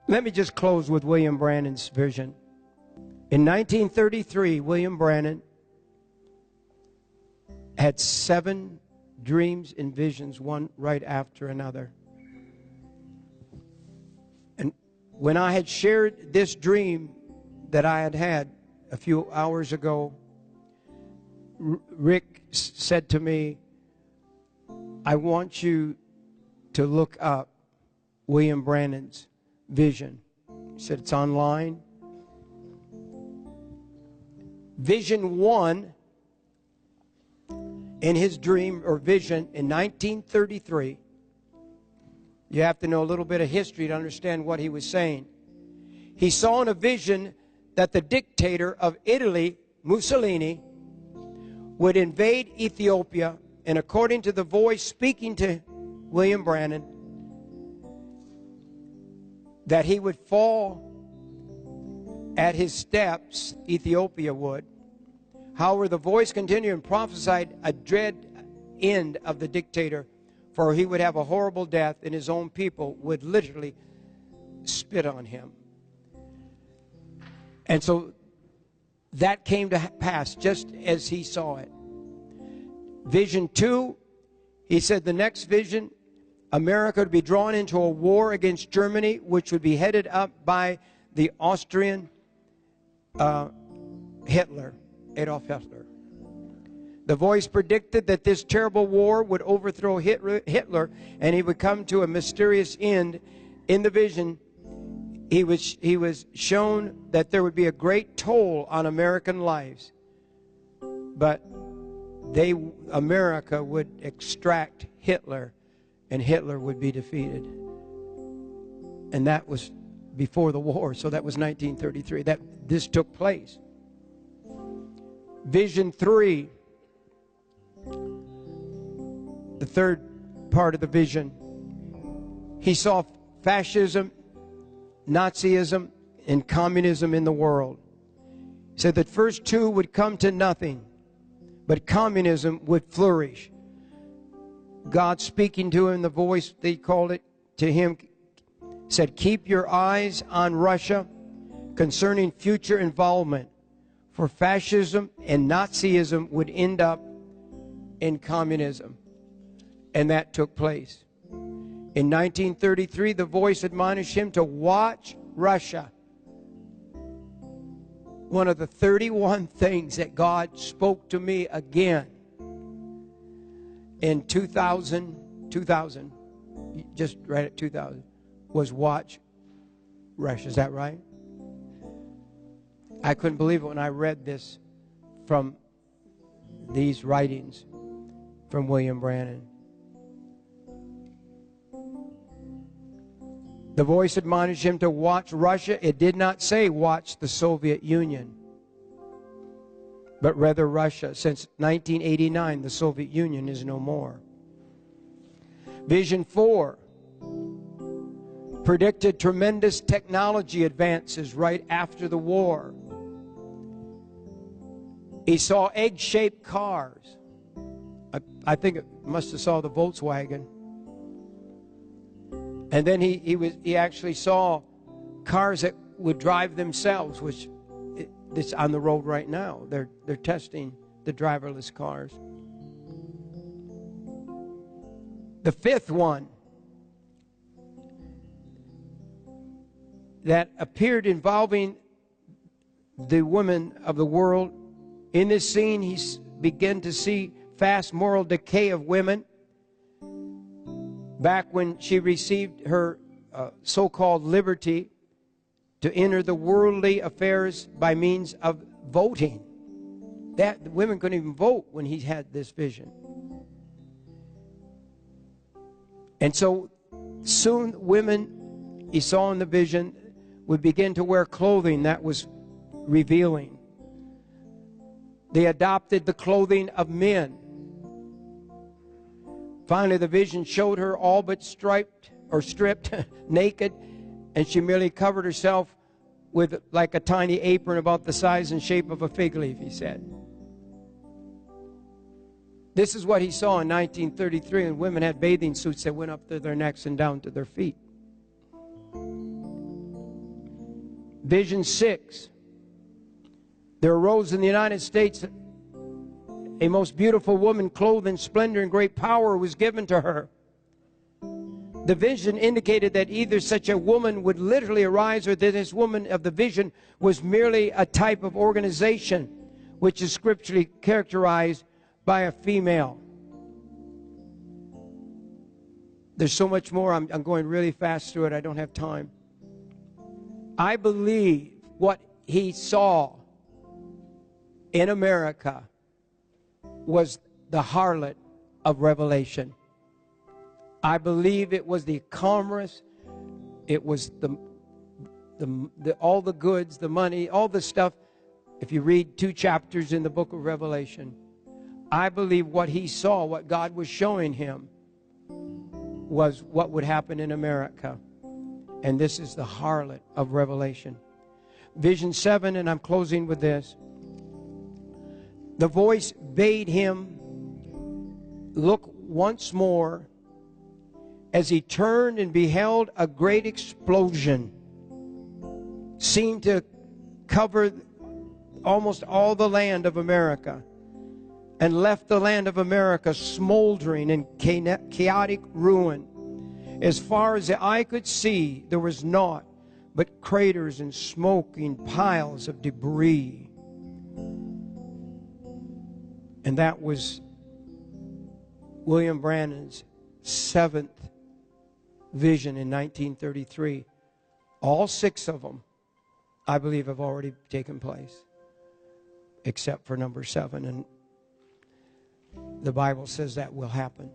Let me just close with William Brannan's vision. In 1933, William Brannan had 7 dreams and visions, one right after another. And when I had shared this dream that I had had a few hours ago, Rick said to me, I want you to look up William Brannan's vision. He said, it's online. Vision 1 in his dream or vision in 1933. You have to know a little bit of history to understand what he was saying. He saw in a vision that the dictator of Italy, Mussolini, would invade Ethiopia, and according to the voice speaking to William Brannan, that he would fall at his steps, Ethiopia would. However, the voice continued and prophesied a dread end of the dictator, for he would have a horrible death, and his own people would literally spit on him. And so that came to pass just as he saw it. Vision 2, he said the next vision, America would be drawn into a war against Germany, which would be headed up by the Austrian Hitler, Adolf Hitler. The voice predicted that this terrible war would overthrow Hitler, and he would come to a mysterious end. In the vision, he was shown that there would be a great toll on American lives, but America would extract Hitler, and Hitler would be defeated. And that was before the war, so that was 1933. This took place. Vision 3, the third part of the vision, he saw fascism, Nazism, and communism in the world. He said that first 2 would come to nothing, but communism would flourish. God speaking to him, the voice, they called it to him, said, keep your eyes on Russia concerning future involvement, for fascism and Nazism would end up in communism. And that took place. In 1933, the voice admonished him to watch Russia. One of the 31 things that God spoke to me again in 2000, just right at 2000, was watch Russia. Is that right? I couldn't believe it when I read this from these writings from William Brannan. The voice admonished him to watch Russia. It did not say watch the Soviet Union, but rather Russia. Since 1989, the Soviet Union is no more. Vision 4 predicted tremendous technology advances right after the war. He saw egg-shaped cars. I think it must have saw the Volkswagen. And then he actually saw cars that would drive themselves, which it's on the road right now. They're testing the driverless cars. The fifth one that appeared involving the women of the world. In this scene, he began to see fast moral decay of women. Back when she received her so-called liberty to enter the worldly affairs by means of voting. That the women couldn't even vote when he had this vision. And so soon women, he saw in the vision, would begin to wear clothing that was revealing. They adopted the clothing of men. Finally, the vision showed her all but stripped, naked, and she merely covered herself with like a tiny apron about the size and shape of a fig leaf, he said. This is what he saw in 1933, and women had bathing suits that went up to their necks and down to their feet. Vision 6. There arose in the United States a most beautiful woman clothed in splendor and great power was given to her. The vision indicated that either such a woman would literally arise, or that this woman of the vision was merely a type of organization which is scripturally characterized by a female. There's so much more. I'm going really fast through it. I don't have time. I believe what he saw in America was the harlot of Revelation. I believe it was the commerce, it was all the goods, the money, all the stuff. If you read 2 chapters in the book of Revelation, I believe what he saw, what God was showing him, was what would happen in America. And this is the harlot of Revelation. Vision 7, and I'm closing with this. The voice bade him look once more, as he turned and beheld a great explosion seemed to cover almost all the land of America, and left the land of America smoldering in chaotic ruin. As far as the eye could see, there was naught but craters and smoking piles of debris. And that was William Branham's 7th vision in 1933. All 6 of them, I believe, have already taken place, except for number 7. And the Bible says that will happen.